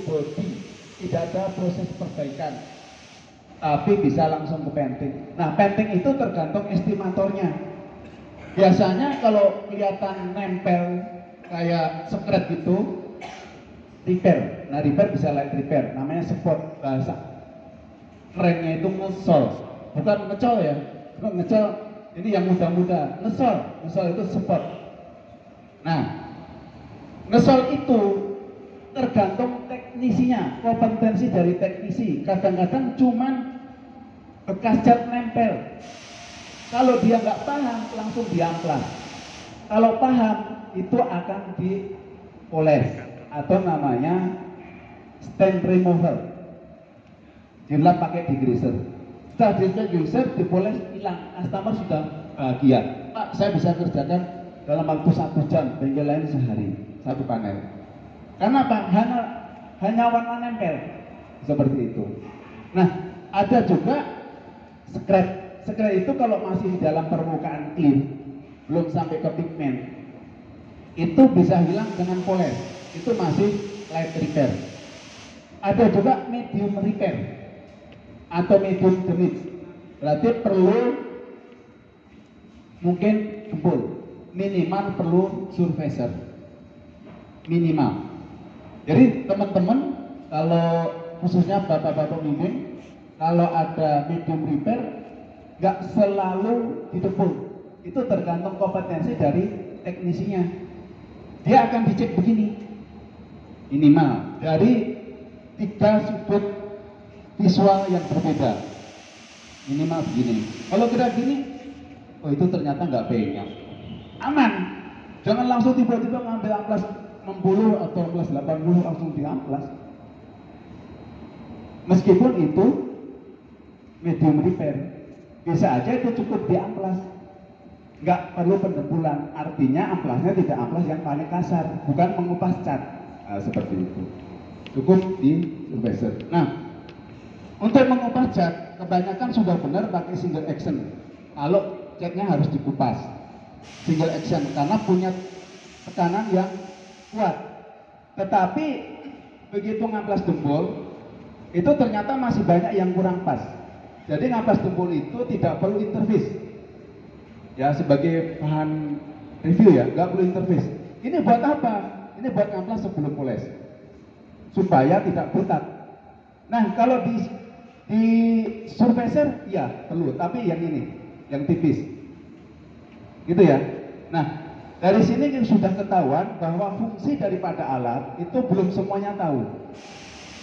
body, tidak ada proses perbaikan, tapi bisa langsung ke painting. Nah, painting itu tergantung estimatornya. Biasanya kalau kelihatan nempel kayak sekret gitu, repair. Nah, repair bisa light repair, namanya spot, bahasa kerennya itu ngesol, bukan ngecol ya, bukan ngecol. Ini yang muda-muda, ngesol itu spot. Nah, ngesol itu tergantung teknisinya, kompetensi dari teknisi. Kadang-kadang cuman bekas cat nempel. Kalau dia nggak paham, langsung diamplas. Kalau paham, itu akan dipoles atau namanya stain remover. Dilap pakai degreaser. Setelah degreaser, dipoles, hilang. Customer sudah bahagia. Pak, saya bisa kerjakan dalam waktu 1 jam, bengkel lain sehari, 1 panel. Karena apa? Hanya warna nempel. Seperti itu. Nah, ada juga scratch. Scratch itu kalau masih di dalam permukaan clean, belum sampai ke pigment, itu bisa hilang dengan poles. Itu masih light repair. Ada juga medium repair atau medium damage. Berarti perlu mungkin jempol, minimal perlu surfacer, minimal. Jadi teman-teman, kalau khususnya bapak-bapak pemimpin, kalau ada medium repair, nggak selalu ditebul. Itu tergantung kompetensi dari teknisinya. Dia akan dicek begini, minimal dari 3 sudut visual yang berbeda, minimal begini. Kalau kita gini, oh itu ternyata nggak banyak, aman. Jangan langsung tiba-tiba ngambil amplas 60 atau amplas 80 langsung diamplas. Meskipun itu medium repair, bisa aja itu cukup diamplas, nggak perlu pendebulan. Artinya amplasnya tidak amplas yang paling kasar, bukan mengupas cat. Nah, seperti itu, cukup di surfacer. Nah, untuk mengupas cat kebanyakan sudah benar pakai single action. Kalau catnya harus dikupas single action karena punya tekanan yang kuat. Tetapi begitu ngamplas jempol, itu ternyata masih banyak yang kurang pas. Jadi ngamplas jempol itu tidak perlu interface. Ya, sebagai bahan review ya, nggak perlu interface. Ini buat apa? Ini buat ngamplas sebelum poles, supaya tidak botak. Nah, kalau di surfacer ya perlu, tapi yang ini, yang tipis, gitu ya. Nah, dari sini sudah ketahuan bahwa fungsi daripada alat itu belum semuanya tahu.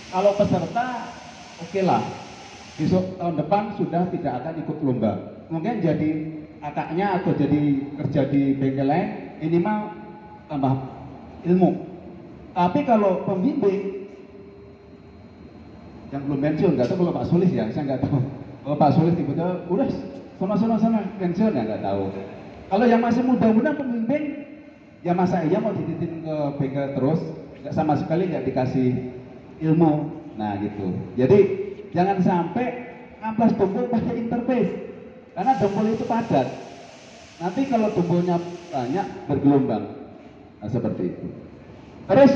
Kalau peserta, oke lah, besok tahun depan sudah tidak akan ikut lomba. Mungkin jadi kakaknya atau jadi kerja di bengkel lain, minimal tambah ilmu. Tapi kalau pembimbing yang belum pensiun, nggak tahu kalau Pak Sulis ya, saya nggak tahu. Kalau Pak Sulis tiba-tiba udah sama pensiun ya nggak tahu. Kalau yang masih muda-muda pembimbing, ya masa iya mau dititipin ke bengkel terus, nggak sama sekali nggak dikasih ilmu. Nah gitu. Jadi jangan sampai ngamplas jempol pakai interface, karena jempol itu padat. Nanti kalau jempolnya banyak bergelombang, nah seperti itu. Terus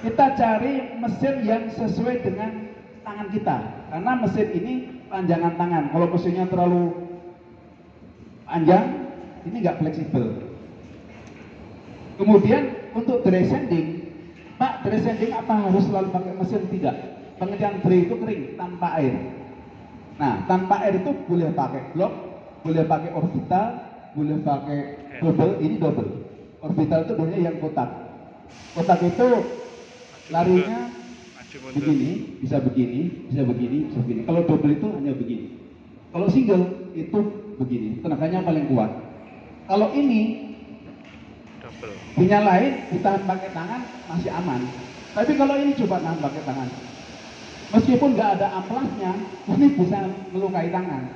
kita cari mesin yang sesuai dengan tangan kita, karena mesin ini panjangan tangan. Kalau mesinnya terlalu panjang, ini nggak fleksibel. Kemudian untuk dry sanding, Pak, dry sanding apa harus selalu pakai mesin? Tidak. Pengerjaan dry itu kering tanpa air. Nah, tanpa air itu boleh pakai blok, boleh pakai orbital, boleh pakai double. Ini double. Orbital itu biasanya yang kotak. Kotak itu larinya begini, bisa begini, bisa begini, bisa begini. Kalau double itu hanya begini. Kalau single itu begini, tenaganya paling kuat. Kalau ini dinyalain, ditahan pakai tangan masih aman. Tapi kalau ini coba tahan pakai tangan, meskipun nggak ada amplasnya, ini bisa melukai tangan.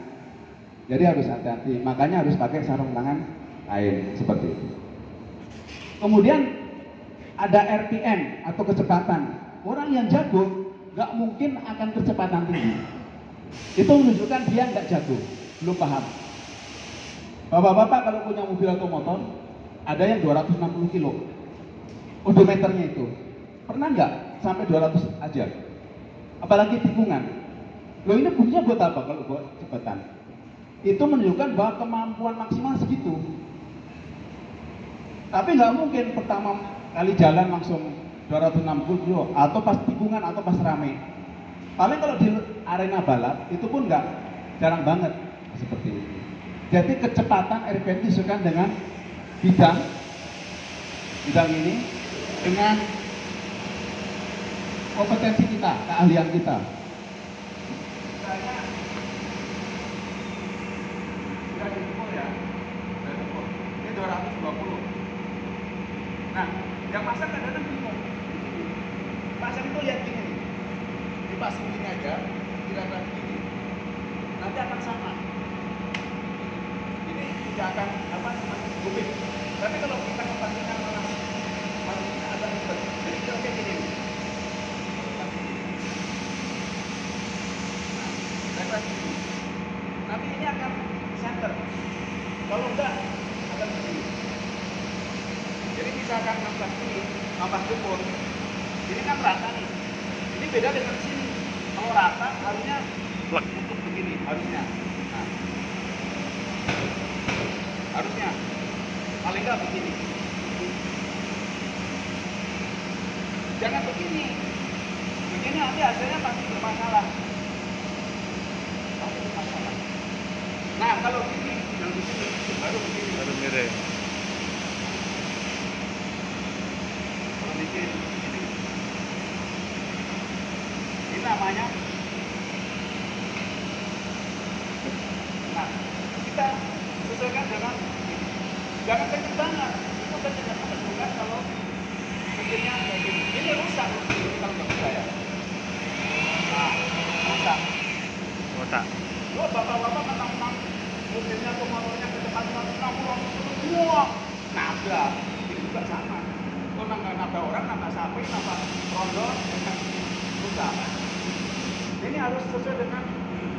Jadi harus hati-hati. Makanya harus pakai sarung tangan kain seperti itu. Kemudian ada RPM atau kecepatan. Orang yang jago nggak mungkin akan kecepatan tinggi. Itu menunjukkan dia nggak jago, belum paham. Bapak-bapak kalau punya mobil atau motor, ada yang 260 kilo odometernya itu. Pernah nggak sampai 200 aja. Apalagi tikungan. Loh ini fungsinya buat apa kalau buat cepetan? Itu menunjukkan bahwa kemampuan maksimal segitu. Tapi nggak mungkin pertama kali jalan langsung 260 kilo atau pas tikungan atau pas rame. Paling kalau di arena balap itu pun nggak, jarang banget seperti itu. Jadi kecepatan RPM disesuaikan dengan bidang ini dengan kompetensi kita, keahlian kita. Saya sudah diukur ya, ini 220. Nah, yang pasang kadang-kadang bingung. Pasang itu lihat gini nih, dipasang gini aja, kira-kira begini, nanti akan sama. Ini tidak akan gubik. Tapi kalau kita kepasangkan malah kita akan ribet. Jadi kita kayak gini. Nah, nanti ini akan center. Kalau enggak akan begini. Jadi misalkan 16 ini, 16 dukun, ini kan rata nih. Ini beda dengan sini. Kalau rata harusnya untuk begini, harusnya. Nah, harusnya paling enggak begini. Jangan begini. Begini nanti hasilnya pasti bermasalah. Pasti bermasalah. Nah, kalau gini, yang di sini baru begini. Baru miring. Ini namanya, nah kita sesuaikan dengan jangan kenceng banget, itu kenceng banget kalau mesinnya kayak gini. Ini rusak kalau nggak bisa ya. Nah, rusak. Lo bapak-bapak menang-menang mesinnya atau motornya ke depan 160 semua nabrak, ini juga sama. Kalau nabrak orang, nabrak sapi, nabrak rondo, susah. Ini harus sesuai dengan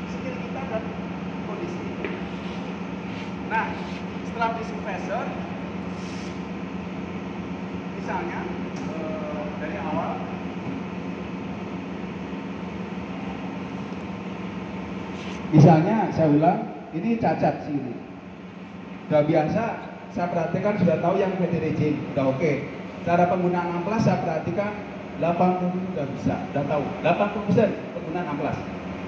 skill kita dan kondisi. Nah, setelah di supervisor, misalnya dari awal, misalnya saya ulang, ini cacat sini. Udah biasa, saya perhatikan sudah tahu yang PDRJ, udah oke. Cara penggunaan amplas saya perhatikan 80 sudah bisa, sudah tahu 80% penggunaan amplas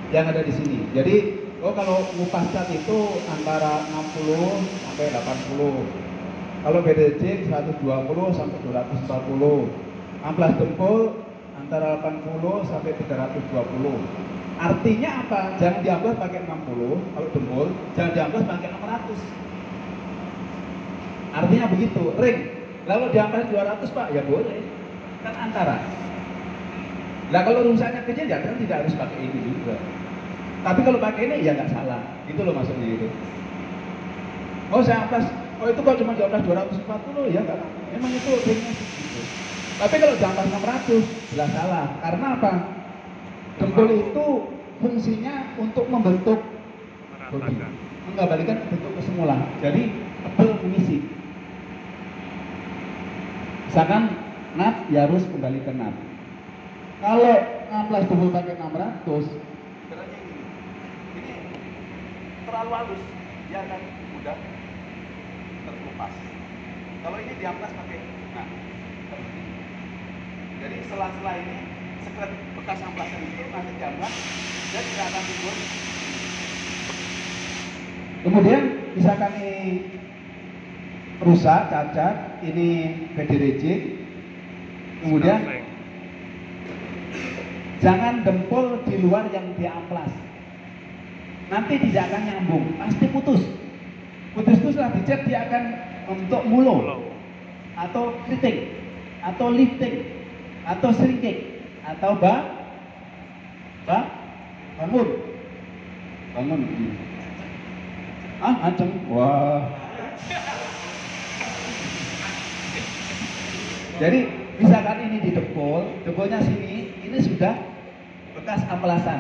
yang ada di sini. Jadi, kalau ngupas cat itu antara 60 sampai 80. Kalau BDC 120 sampai 240. Amplas dempul antara 80 sampai 320. Artinya apa? Jangan diamplas pakai 60 kalau dempul, jangan diamplas pakai 600. Artinya begitu, ring. Lalu diamplas 200 Pak, ya boleh. Kan antara. Nah kalau rusaknya kecil ya kan tidak harus pakai ini juga. Tapi kalau pakai ini ya nggak salah. Itu loh maksudnya itu. Oh saya amplas, oh itu kalau cuma diamplas 240 ya nggak. Memang itu ringnya segitu. Tapi kalau diamplas 600 jelas salah. Karena apa? Dempul itu fungsinya untuk membentuk bodi, mengembalikan bentuk ke semula. Jadi tebel mengisi. Misalkan nut ya harus kembali ke nut. Kalau amplas dempul pakai 600, ini terlalu halus, dia akan mudah terkelupas. Kalau ini diamplas pakai nah, jadi sela-sela ini sekret bekas amplasan itu nanti diamplas dan tidak akan timbul. Kemudian misalkan ini rusak, cacat, ini PDRJ, kemudian jangan dempul di luar yang diamplas, nanti tidak akan nyambung, pasti putus. Putus itu setelah dicek dia akan untuk mulo atau keriting atau lifting atau shrinking atau bangun macam wah. Jadi misalkan ini di dempulnya sini, ini sudah bekas amplasan.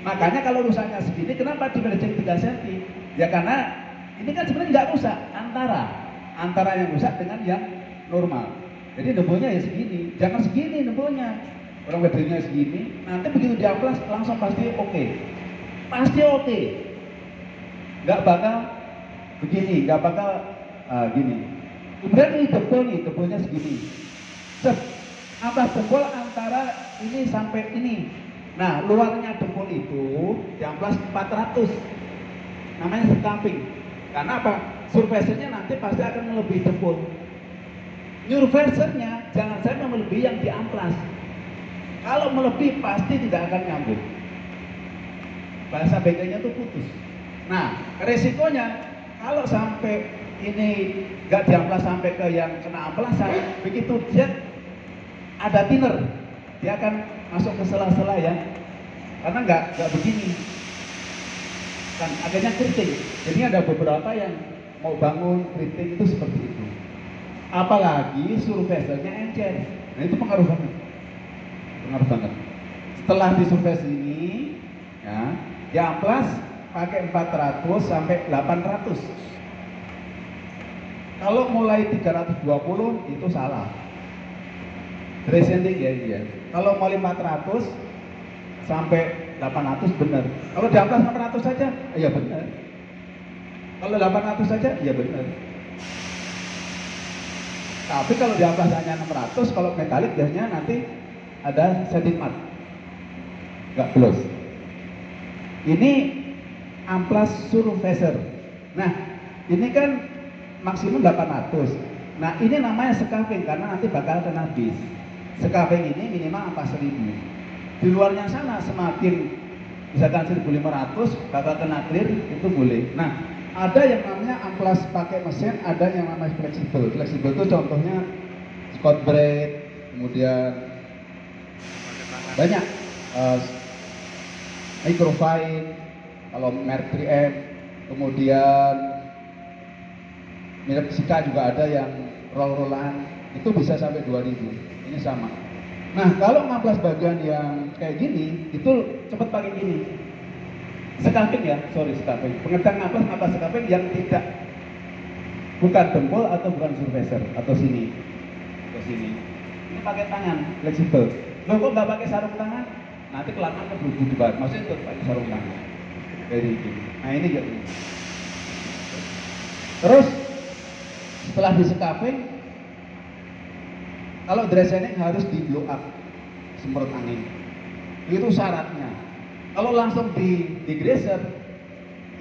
Makanya kalau rusaknya segini, kenapa diverging 3 cm? Ya karena ini kan sebenarnya nggak rusak, antara yang rusak dengan yang normal. Jadi nembulnya ya segini, jangan segini nembulnya. Orang weddingnya segini, nanti begitu diamplas langsung pasti oke. Pasti oke. Nggak bakal begini, nggak bakal gini. Kemudian ini dempul nih, dempulnya segini. Set, amplas dempul antara ini sampai ini. Nah, luarnya dempul itu diamplas 400. Namanya scuffing. Karena apa? Surfacernya nanti pasti akan melebihi dempul. Surfacernya jangan sampai melebihi yang diamplas. Kalau melebihi pasti tidak akan nyambung. Bahasa bengkelnya itu putus. Nah, resikonya kalau sampai ini nggak diamplas sampai ke yang kena amplasan, begitu dia ada thinner, dia akan masuk ke sela-sela ya. Karena nggak begini. Kan adanya keriting. Jadi ada beberapa yang mau bangun keriting itu seperti itu. Apalagi surfacernya encer. Nah itu pengaruh banget. Pengaruh banget. Setelah disurface ini, ya, diamplas pakai 400 sampai 800. Kalau mulai 320 itu salah. Descending ya. Kalau mulai 400 sampai 800 benar. Kalau diamplas 600 saja, ya benar. Kalau 800 saja, ya benar. Tapi kalau diamplas hanya 600, kalau metalik biasanya nanti ada setting mat, nggak plus. Ini amplas surfacer. Nah, ini kan maksimum 800. Nah, ini namanya scuffing karena nanti bakal kena bis. Scuffing ini minimal amplas 1000. Di luarnya sana semakin misalkan 1500 bakal kena clear itu boleh. Nah, ada yang namanya amplas pakai mesin, ada yang namanya fleksibel. Fleksibel itu contohnya Scott Braid, kemudian banyak microfine, kalau merek 3M, kemudian merek Sika juga ada yang roll-rollan, itu bisa sampai 2000. Ini sama. Nah, kalau ngamplas bagian yang kayak gini, itu cepat pakai gini. Scuffing ya, scuffing. Pengertian ngamplas scuffing yang tidak bukan dempul atau bukan surfacer atau sini, atau sini. Ini pakai tangan, fleksibel. Lo kok nggak pakai sarung tangan? Nanti kelamaan keburu di barat. Maksudnya itu pakai sarung tangan. Kayak gini. Nah ini gitu. Terus setelah di scuffing, kalau dressing harus di blow up, semprot angin. Itu syaratnya. Kalau langsung di grazer,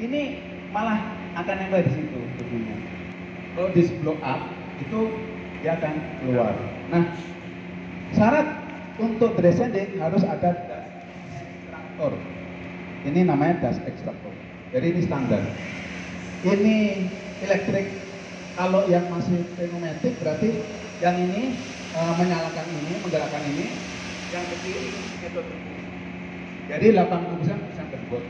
ini malah akan nempel di situ debunya. Kalau di blow up, itu dia akan keluar. Nah, syarat untuk descending harus ada dust extractor. Ini namanya dust extractor. Jadi ini standar. Ini elektrik. Kalau yang masih pneumatik berarti yang ini menyalakan ini, menggerakkan ini, yang kecil itu. Jadi 80% bisa terbot.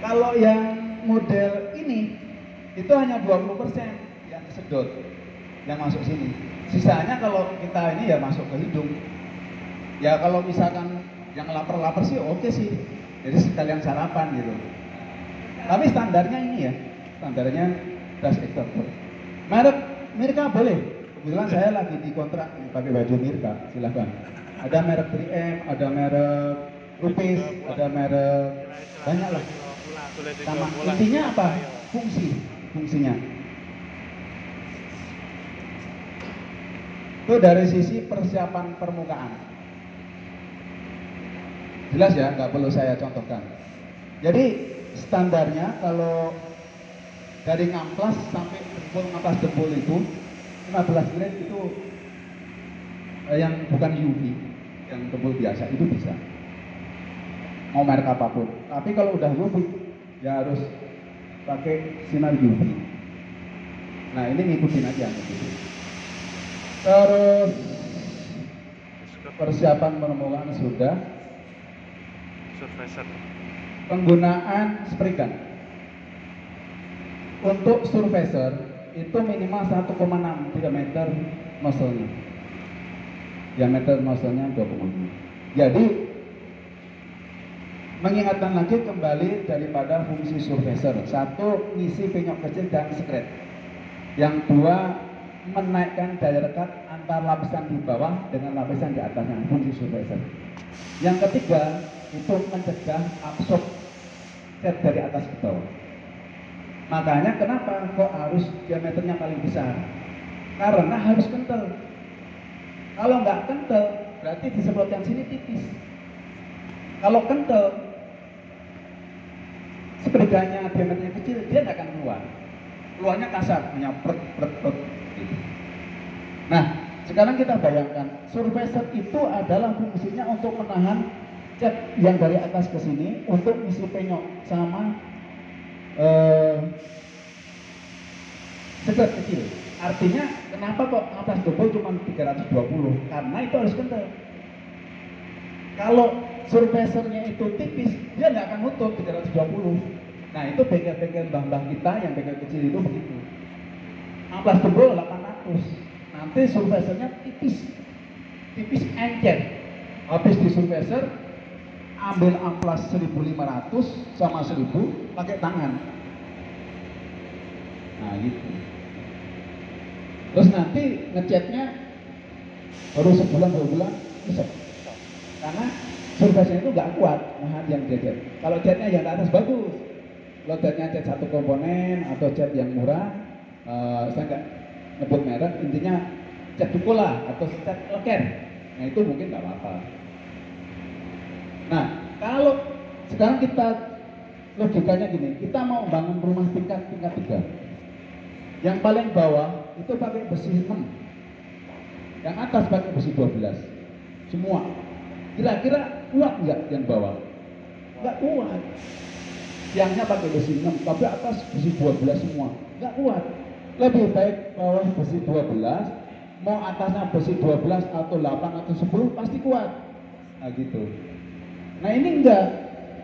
Kalau yang model ini itu hanya 20% yang sedot, yang masuk sini. Sisanya kalau kita ini ya masuk ke hidung. Ya kalau misalkan yang lapar-lapar sih oke sih. Jadi sekalian sarapan gitu. Tapi standarnya ini ya, standarnya dust extractor. Merek Mirka boleh. Kebetulan saya lagi di kontrak pakai baju Mirka, silahkan. Ada merek 3M, ada merek Rupis, ada merek banyak lah. Sama intinya apa? Fungsinya. Itu dari sisi persiapan permukaan. Jelas ya, nggak perlu saya contohkan. Jadi standarnya kalau dari ngamplas sampai ngamplas dempul itu 15 grade itu yang bukan UV, yang dempul biasa itu bisa. Mau merek apapun. Tapi kalau udah UV ya harus pakai sinar UV. Nah ini ngikutin aja gitu. Terus persiapan permukaan sudah. Surfacer. Penggunaan spray gun. Untuk surfacer itu minimal 1,6 diameter nozzle-nya. Diameter nozzle-nya 2,5. Jadi mengingatkan lagi kembali daripada fungsi surfacer. Satu, ngisi penyok kecil dan sekret. Yang dua, menaikkan daya rekat antara lapisan di bawah dengan lapisan di atasnya, fungsi surfacer. Yang ketiga, itu mencegah absorb cat dari atas ke bawah. Makanya kenapa kok harus diameternya paling besar? Karena harus kental. Kalau nggak kental, berarti disemprotkan sini tipis. Kalau kental, sepertiganya diameternya kecil, dia nggak akan keluar. Keluarnya kasar, hanya prek. Gitu. Nah, sekarang kita bayangkan, surfacer itu adalah fungsinya untuk menahan cat yang dari atas ke sini untuk isi penyok sama sekat kecil. Artinya kenapa kok atas double cuma 320? Karena itu harus kental. Kalau surfacernya itu tipis, dia nggak akan nutup 320. Nah itu bengkel-bengkel mbah-mbah kita yang bengkel kecil itu begitu. Amplas double 800. Nanti surfacernya tipis encer. Habis di surfacer, ambil amplas 1500 sama 1000 pakai tangan. Nah gitu. Terus nanti ngecatnya baru sebulan 2 bulan bisa. Karena surface itu nggak kuat nahan yang cat. Kalau catnya yang ke atas bagus. Kalau catnya cat satu komponen atau cat yang murah, saya nggak nyebut merek, intinya cat dukul lah atau cat leker. Nah itu mungkin nggak apa-apa. Nah kalau sekarang kita logikanya gini, kita mau bangun rumah tingkat 3. Yang paling bawah itu pakai besi 6, yang atas pakai besi 12, semua. Kira-kira kuat nggak yang bawah? Nggak kuat. Tiangnya pakai besi 6, tapi atas besi 12 semua. Nggak kuat. Lebih baik bawah besi 12, mau atasnya besi 12 atau 8 atau 10 pasti kuat. Nah gitu. Nah ini enggak.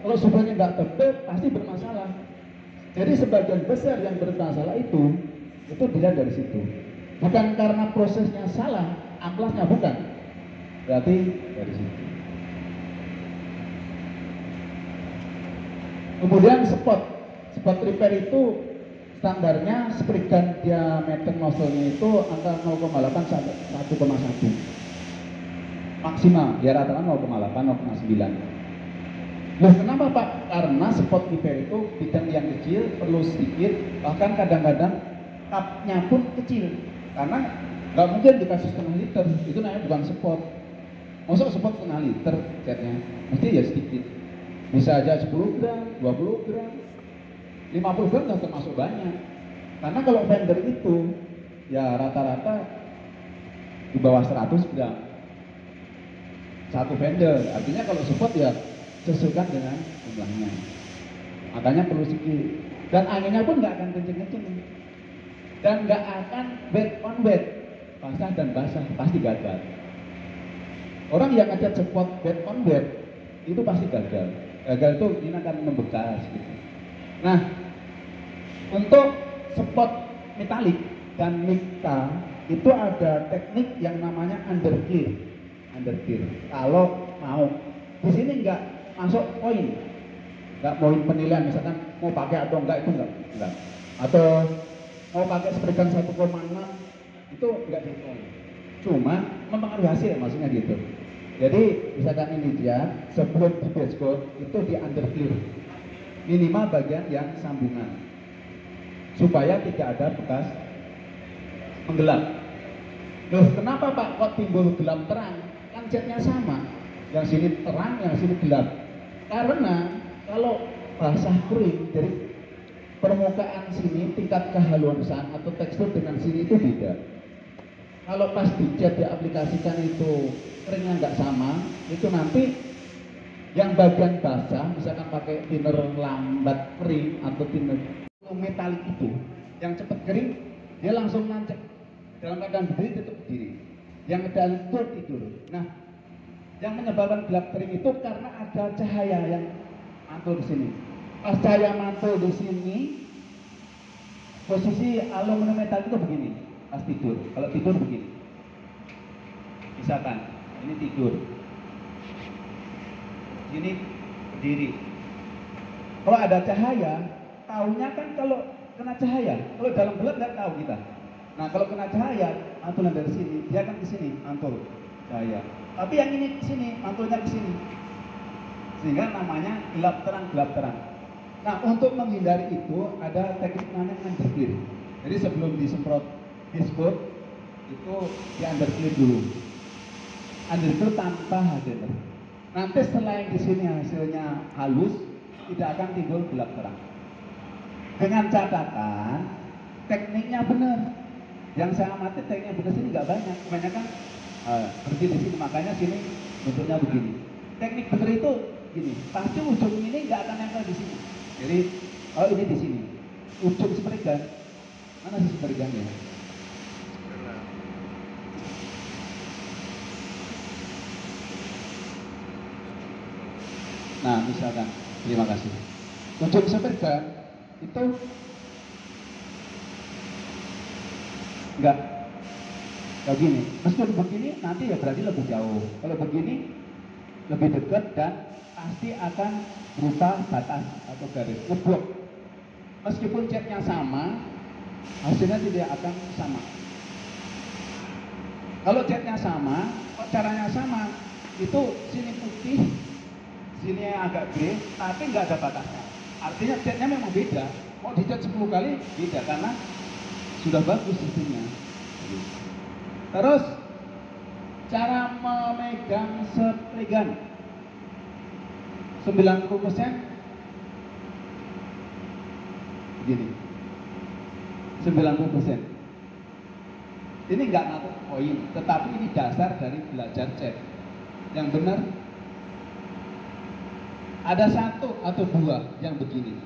Kalau sebenarnya nggak tebal pasti bermasalah. Jadi sebagian besar yang bermasalah itu dilihat dari situ. Bukan karena prosesnya salah, amplasnya bukan. Berarti dari situ. Kemudian spot repair itu standarnya seperigan diameter nozzle-nya itu antara 0,8 sampai 1,1 maksimal, ya rata-rata 0,8 0,9. Loh kenapa Pak? Karena spot repair itu bidang yang kecil, perlu sedikit, bahkan kadang-kadang cupnya pun kecil. Karena nggak mungkin dikasih setengah liter, itu namanya bukan spot. Maksud spot setengah liter catnya, mesti ya sedikit. Bisa aja 10 gram, 20 gram, 50 gram sudah termasuk banyak. Karena kalau vendor itu ya rata-rata di bawah 100 gram satu vendor. Artinya kalau spot ya sesuaikan dengan jumlahnya. Makanya perlu sedikit. Dan anginnya pun nggak akan kenceng-kenceng. Dan nggak akan wet on wet. Basah dan basah pasti gagal. Orang yang ngecat spot wet on wet itu pasti gagal. Gagal itu ini akan membekas gitu. Nah, untuk spot metalik dan nika itu ada teknik yang namanya underclear. Kalau mau di sini nggak masuk poin, nggak poin penilaian misalkan mau pakai atau enggak itu enggak. Atau mau pakai seperigan 1,6 itu enggak di poin. Cuma mempengaruhi hasil maksudnya gitu. Jadi misalkan ini dia sebelum di dashboard itu di underclear minimal bagian yang sambungan supaya tidak ada bekas menggelap. Loh kenapa Pak kok timbul gelap terang? Kan catnya sama, yang sini terang, yang sini gelap. Karena kalau basah kering dari permukaan sini tingkat kehalusan atau tekstur dengan sini itu beda. Kalau pas dicat diaplikasikan itu keringnya nggak sama, itu nanti yang bagian basah, misalkan pakai thinner lambat kering atau thinner metalik itu, yang cepat kering, dia langsung nancep dalam keadaan berdiri tetap berdiri. Yang keadaan tidur. Nah, yang menyebabkan gelap kering itu karena ada cahaya yang mantul di sini. Pas cahaya mantul di sini, posisi aluminium metal itu begini. Pas tidur, kalau tidur begini. Misalkan ini tidur, ini berdiri. Kalau ada cahaya, taunya kan kalau kena cahaya. Kalau dalam gelap nggak tahu kita. Nah kalau kena cahaya, mantulan dari sini, dia akan ke sini mantul cahaya. Tapi yang ini ke sini, mantulnya ke sini. Sehingga namanya gelap terang. Nah, untuk menghindari itu ada teknik namanya underclear. Jadi sebelum disemprot diskot itu di underclear dulu. Underclear tanpa hardener. Nanti setelah yang di sini hasilnya halus, tidak akan timbul gelap terang. Dengan catatan tekniknya benar. Yang saya amati tekniknya benar sini nggak banyak, kebanyakan berhenti di sini, makanya sini bentuknya begini. Teknik benar itu gini, pasti ujung ini nggak akan nempel di sini. Jadi kalau ini di sini, ujung seperigan, mana sih seperigannya? Nah, misalkan, terima kasih. Ujung seperigan itu enggak begini. Meskipun begini nanti ya berarti lebih jauh. Kalau begini lebih dekat dan pasti akan berupa batas atau garis ngeblok. Meskipun catnya sama, hasilnya tidak akan sama. Kalau catnya sama, caranya sama, itu sini putih, sini agak grey, tapi nggak ada batasnya. Artinya catnya memang beda. Mau dicat 10 kali beda karena sudah bagus sistemnya. Terus cara memegang seperigan 90% begini. 90%. Ini nggak ngatur poin, tetapi ini dasar dari belajar cat. Yang benar ada satu atau dua yang begini.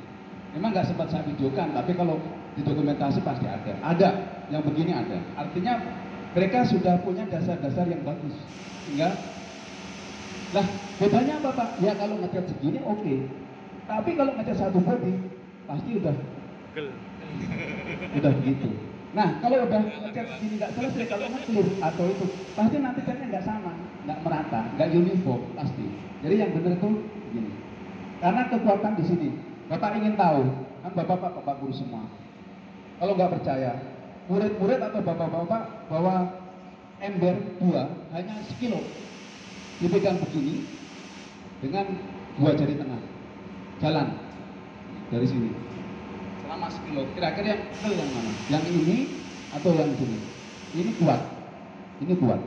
Memang nggak sempat saya videokan, tapi kalau di dokumentasi pasti ada. Ada yang begini ada. Artinya mereka sudah punya dasar-dasar yang bagus. Sehingga, lah bedanya apa Pak? Ya kalau ngecat segini oke. Tapi kalau ngecat satu body pasti udah begitu. Nah kalau udah ngecat segini nggak selesai, kalau nge-clear atau itu pasti nanti catnya nggak sama, nggak merata, nggak uniform pasti. Jadi yang benar itu begini. Karena kekuatan di sini. Bapak ingin tahu, kan bapak guru semua. Kalau nggak percaya, murid-murid atau bapak-bapak bawa ember 2 hanya sekilo, dipegang begini dengan 2 jari tengah, jalan dari sini selama sekilo. Kira-kira yang betul yang mana? Yang ini atau yang ini? Ini kuat, ini kuat.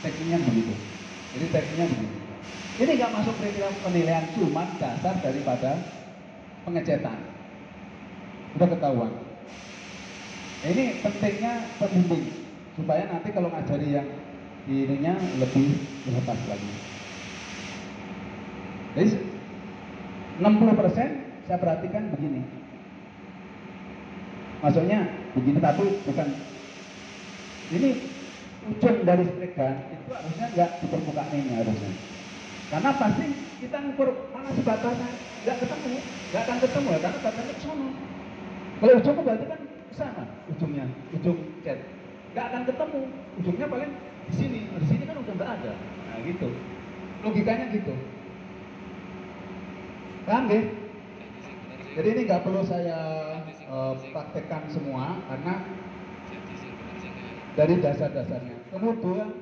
Tekniknya begitu. Jadi tekniknya begitu. Ini nggak masuk kriteria penilaian, cuma dasar daripada pengecetan. Udah ketahuan. Ini pentingnya pembimbing supaya nanti kalau ngajari yang ininya lebih lepas lagi. Jadi 60% saya perhatikan begini. Maksudnya begini tapi bukan. Ini ujung dari seperigan itu harusnya nggak di permukaan ini harusnya. Karena pasti kita ngukur mana sih batasnya, nggak akan ketemu ya, karena batasnya ke sana. Kalau ujungnya berarti kan ke sana, ujungnya, ujung cat, nggak akan ketemu, ujungnya paling di sini kan udah nggak ada. Nah gitu, logikanya gitu. Paham ya? Jadi ini nggak perlu saya praktekkan semua karena dari dasar-dasarnya. Kemudian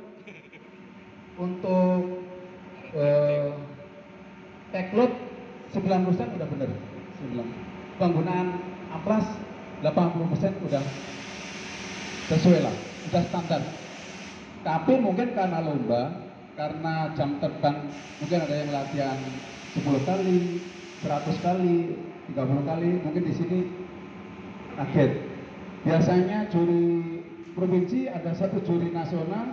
untuk tekload 90% udah benar. Penggunaan amplas 80% udah sesuai lah, udah standar. Tapi mungkin karena lomba, karena jam terbang, mungkin ada yang latihan 10 kali, 100 kali, 30 kali, mungkin di sini kaget. Biasanya juri provinsi ada satu juri nasional,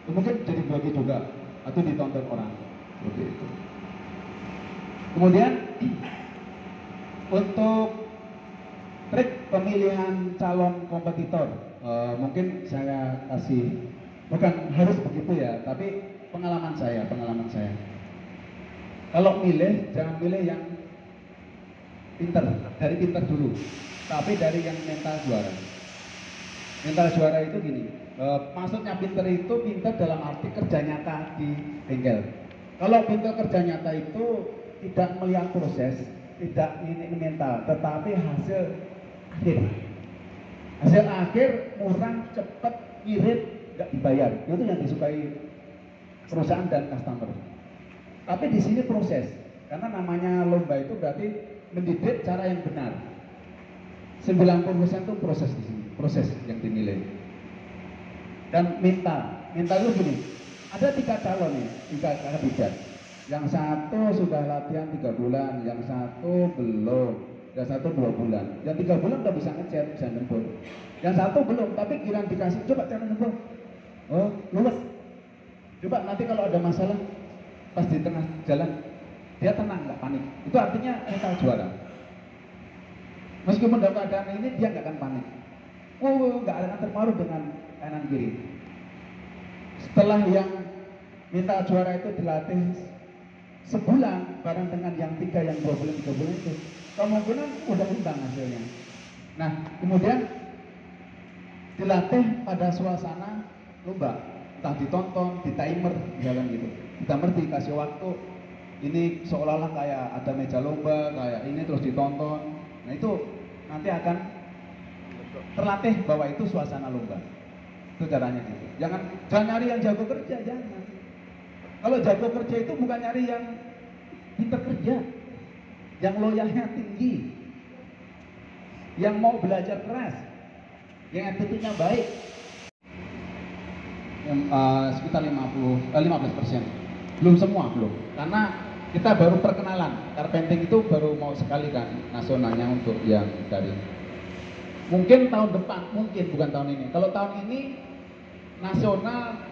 mungkin jadi bagi juga atau ditonton orang. Seperti itu. Kemudian untuk trik pemilihan calon kompetitor, mungkin saya kasih, bukan harus begitu ya, tapi pengalaman saya. Kalau milih, jangan milih yang pinter, dari pinter dulu, tapi dari yang mental juara. Mental juara itu gini, maksudnya pinter itu pinter dalam arti kerja nyata di bengkel. Kalau pinter kerja nyata itu tidak melihat proses, tidak ini mental, tetapi hasil akhir murah, cepat, ngirit nggak dibayar. Itu yang disukai perusahaan dan customer. Tapi di sini proses, karena namanya lomba itu berarti mendidik cara yang benar. 90% itu proses di sini, proses yang dinilai. Dan minta itu gini, ada 3 calon nih, 3 kandidat. Yang satu sudah latihan 3 bulan, yang satu belum, yang satu 2 bulan, yang 3 bulan udah bisa ngechat, bisa nembur. Yang satu belum, tapi giliran dikasih, coba cara nembur, oh luwes. Coba nanti kalau ada masalah, pas di tengah jalan, dia tenang, nggak panik. Itu artinya mental juara. Meskipun dalam keadaan ini dia nggak akan panik. Nggak akan terpengaruh dengan kanan kiri. Setelah yang minta juara itu dilatih sebulan bareng dengan yang 3, yang 2 bulan, 3 bulan itu, kemungkinan udah imbang hasilnya. Nah, kemudian dilatih pada suasana lomba, entah ditonton, di timer, jalan gitu. Timer dikasih waktu, ini seolah-olah kayak ada meja lomba, kayak ini terus ditonton. Nah itu nanti akan terlatih bahwa itu suasana lomba. Itu caranya gitu. Jangan nyari yang jago kerja, jangan. Kalau jago kerja itu bukan nyari yang pintar kerja, yang loyalnya tinggi, yang mau belajar keras, yang attitude-nya baik. Sekitar 15%. Belum semua, belum. Karena kita baru perkenalan. Carpenting itu baru mau sekali kan nasionalnya untuk yang dari. Mungkin tahun depan, mungkin bukan tahun ini. Kalau tahun ini nasional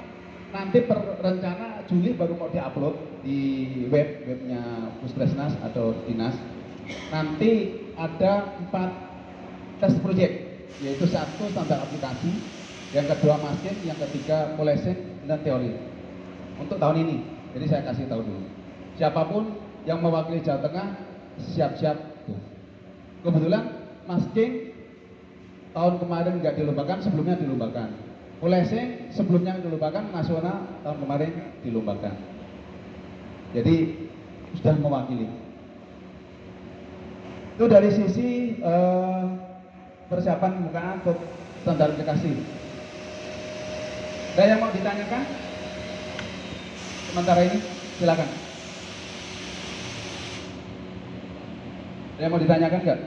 nanti rencana Juli baru mau diupload di webnya Puskesmas atau dinas. Nanti ada 4 test project, yaitu 1 standar aplikasi, yang kedua mesin, yang ketiga polishing dan teori. Untuk tahun ini, jadi saya kasih tahu dulu. Siapapun yang mewakili Jawa Tengah siap-siap. Kebetulan masking tahun kemarin nggak dilombakan, sebelumnya dilombakan. Polishing sebelumnya dilombakan, nasional tahun kemarin dilombakan. Jadi sudah mewakili. Itu dari sisi persiapan pembukaan untuk standar aplikasi. Ada yang mau ditanyakan? Sementara ini silakan. Ada yang mau ditanyakan nggak?